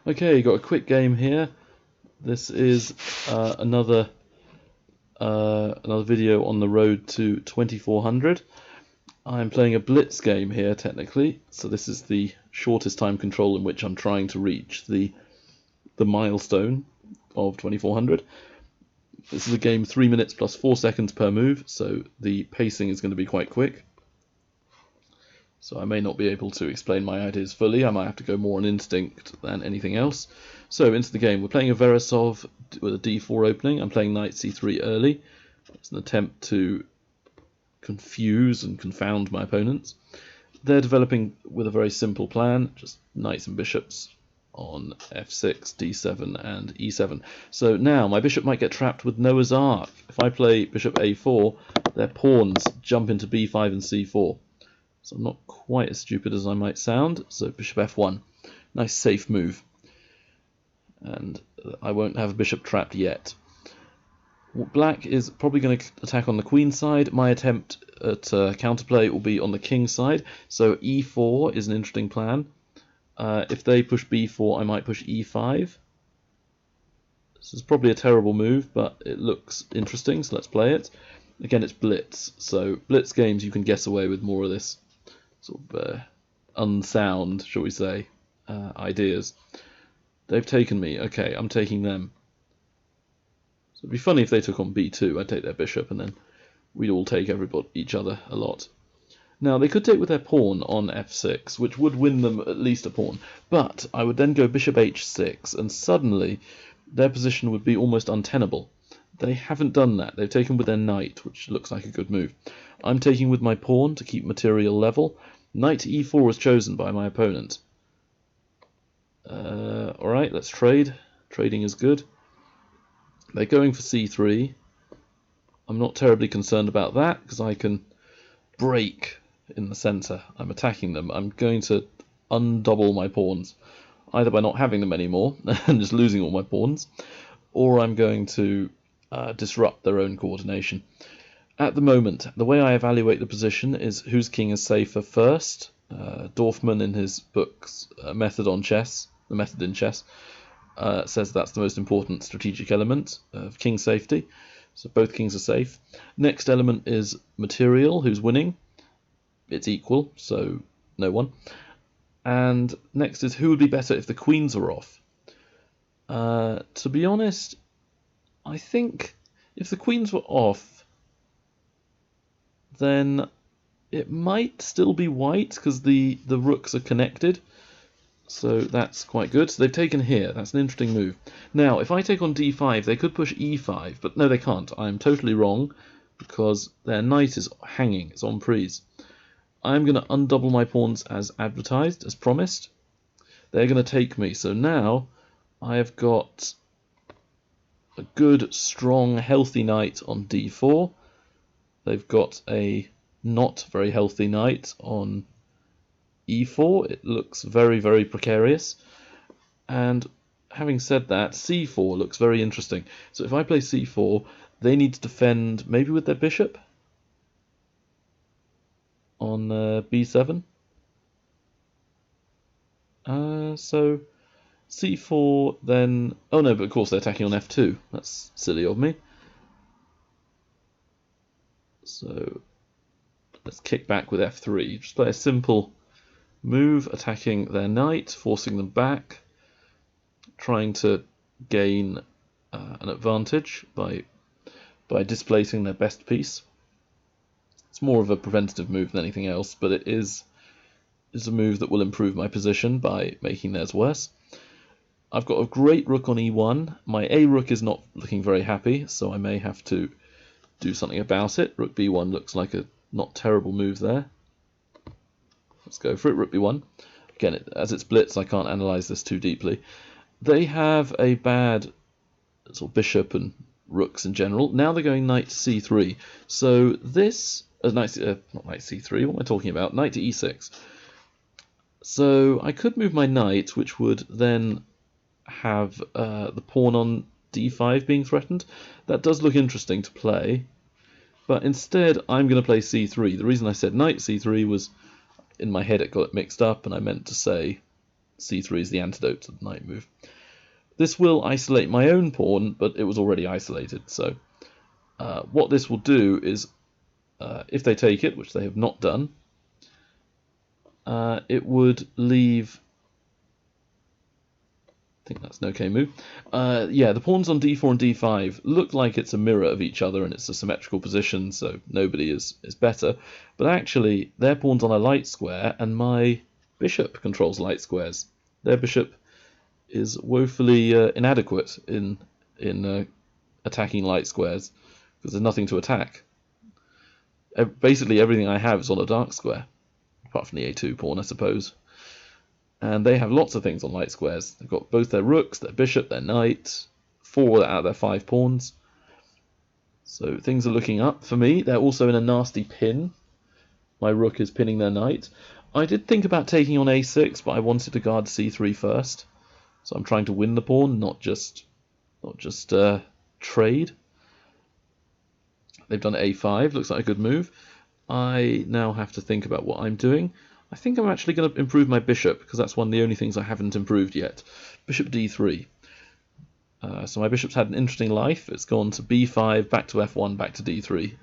Okay, got a quick game here. This is another video on the road to 2400. I'm playing a blitz game here technically, so this is the shortest time control in which I'm trying to reach the milestone of 2400. This is a game 3 minutes plus 4 seconds per move, so the pacing is going to be quite quick. So I may not be able to explain my ideas fully. I might have to go more on instinct than anything else. So into the game. We're playing a Veresov with a d4 opening. I'm playing knight c3 early. It's an attempt to confuse and confound my opponents. They're developing with a very simple plan, just knights and bishops on f6, d7 and e7. So now my bishop might get trapped with Noah's Ark. If I play bishop a4, their pawns jump into b5 and c4. So I'm not quite as stupid as I might sound. So bishop f1, nice safe move. And I won't have a bishop trapped yet. Black is probably going to attack on the queen side. My attempt at counterplay will be on the king side. So e4 is an interesting plan. If they push b4, I might push e5. This is probably a terrible move, but it looks interesting, so let's play it. Again, it's blitz, so blitz games you can guess away with more of this sort of unsound, shall we say, ideas. They've taken me. Okay, I'm taking them. So it'd be funny if they took on b2. I'd take their bishop, and then we'd all take each other a lot. Now, they could take with their pawn on f6, which would win them at least a pawn. But I would then go bishop h6, and suddenly their position would be almost untenable. They haven't done that. They've taken with their knight, which looks like a good move. I'm taking with my pawn to keep material level. Knight e4 was chosen by my opponent. Alright, let's trade. Trading is good. They're going for c3. I'm not terribly concerned about that, because I can break in the centre. I'm attacking them. I'm going to undouble my pawns, either by not having them anymore and just losing all my pawns, or I'm going to disrupt their own coordination. At the moment, the way I evaluate the position is whose king is safer first. Dorfman, in his books Method in Chess, says that's the most important strategic element of king safety. So both kings are safe. Next element is material, who's winning. It's equal, so no one. And next is who would be better if the queens were off. To be honest, I think if the queens were off, then it might still be white because the rooks are connected. So that's quite good. So they've taken here. That's an interesting move. Now, if I take on d5, they could push e5, but no, they can't. I'm totally wrong because their knight is hanging. It's en prise. I'm going to undouble my pawns as advertised, as promised. They're going to take me. So now I have got a good, strong, healthy knight on d4. They've got a not very healthy knight on e4. It looks very, very precarious. And having said that, c4 looks very interesting. So if I play c4, they need to defend maybe with their bishop on b7. So c4 then... Oh no, but of course they're attacking on f2. That's silly of me. So let's kick back with f3. Just play a simple move, attacking their knight, forcing them back, trying to gain an advantage by displacing their best piece. It's more of a preventative move than anything else, but it is a move that will improve my position by making theirs worse. I've got a great rook on e1. My a rook is not looking very happy, so I may have to do something about it. Rook b1 looks like a not terrible move there. Let's go for it. Rook b1. Again, as it's blitz, I can't analyse this too deeply. They have a bad sort of bishop and rooks in general. Now they're going knight to c3. So this... not knight c3, what am I talking about? Knight to e6. So I could move my knight, which would then have the pawn on d5 being threatened. That does look interesting to play. But instead, I'm going to play c3. The reason I said knight c3 was, in my head it got it mixed up, and I meant to say c3 is the antidote to the knight move. This will isolate my own pawn, but it was already isolated, so what this will do is, if they take it, which they have not done, it would leave... I think that's an okay move. Yeah, the pawns on d4 and d5 look like it's a mirror of each other and it's a symmetrical position, so nobody is better. But actually, their pawn's on a light square, and my bishop controls light squares. Their bishop is woefully inadequate in attacking light squares, because there's nothing to attack. Basically, everything I have is on a dark square, apart from the a2 pawn, I suppose. And they have lots of things on light squares. They've got both their rooks, their bishop, their knight, 4 out of their 5 pawns. So things are looking up for me. They're also in a nasty pin. My rook is pinning their knight. I did think about taking on a6, but I wanted to guard c3 first. So I'm trying to win the pawn, not just trade. They've done a5, looks like a good move. I now have to think about what I'm doing. I think I'm actually going to improve my bishop, because that's one of the only things I haven't improved yet. Bishop d3. So my bishop's had an interesting life. It's gone to b5, back to f1, back to d3.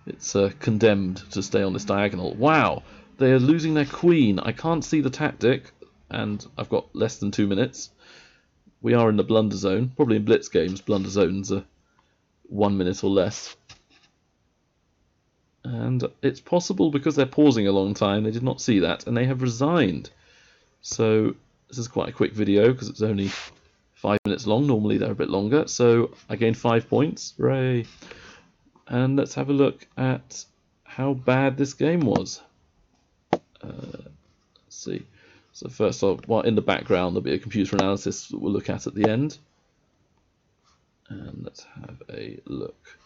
It's condemned to stay on this diagonal. Wow! They are losing their queen. I can't see the tactic, and I've got less than 2 minutes. We are in the blunder zone. Probably in blitz games, blunder zones are 1 minute or less. And it's possible, because they're pausing a long time, they did not see that, and they have resigned. So this is quite a quick video, because it's only 5 minutes long. Normally they're a bit longer. So I gained 5 points. Hooray! And let's have a look at how bad this game was. Let's see. So first off, well, in the background there'll be a computer analysis that we'll look at the end. And let's have a look.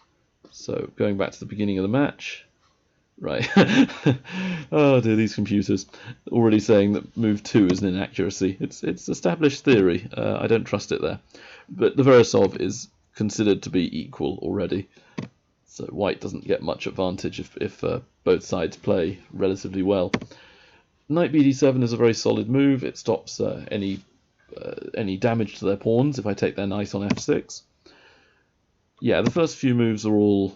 So going back to the beginning of the match. Right. Oh dear, these computers. Already saying that move 2 is an inaccuracy. It's established theory. I don't trust it there. But the Veresov is considered to be equal already. So white doesn't get much advantage if both sides play relatively well. Knight bd7 is a very solid move. It stops any damage to their pawns if I take their knight on f6. Yeah, the first few moves are all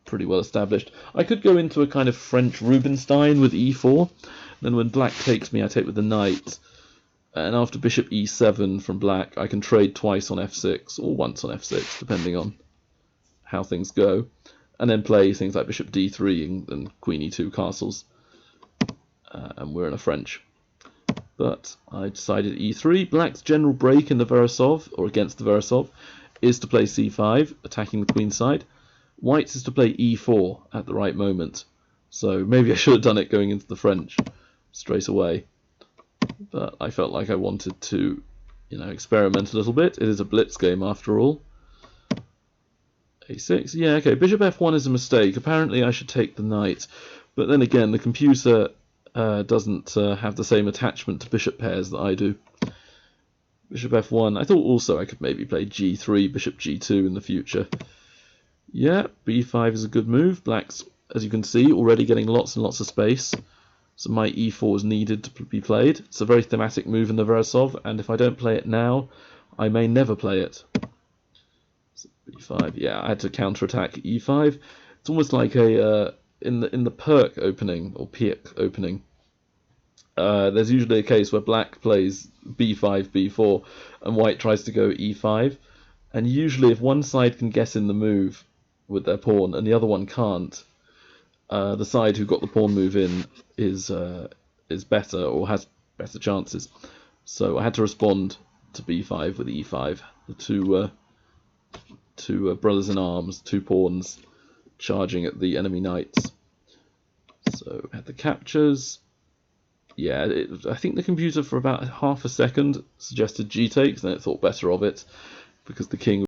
pretty well established. I could go into a kind of French Rubinstein with e4. Then when black takes me, I take with the knight. And after bishop e7 from black, I can trade twice on f6, or once on f6, depending on how things go. And then play things like bishop d3 and queen e2 castles. And we're in a French. But I decided e3. Black's general break in the Veresov, or against the Veresov, is to play c5, attacking the queen side. White's is to play e4 at the right moment. So maybe I should have done it going into the French straight away. But I felt like I wanted to, experiment a little bit. It is a blitz game after all. a6, yeah, okay, bishop f1 is a mistake. Apparently I should take the knight. But then again, the computer doesn't have the same attachment to bishop pairs that I do. Bishop f1. I thought also I could maybe play g3, bishop g2 in the future. Yeah, b5 is a good move. Black's, as you can see, already getting lots and lots of space. So my e4 is needed to be played. It's a very thematic move in the Veresov, and if I don't play it now, I may never play it. So b5, yeah, I had to counterattack e5. It's almost like a in the perk opening, or Pirk opening. There's usually a case where black plays b5, b4, and white tries to go e5. And usually if one side can guess in the move with their pawn and the other one can't, the side who got the pawn move in is better, or has better chances. So I had to respond to b5 with e5. The two brothers in arms, 2 pawns charging at the enemy knights. So we had the captures. Yeah, I think the computer for about half a second suggested g takes, then it thought better of it, because the king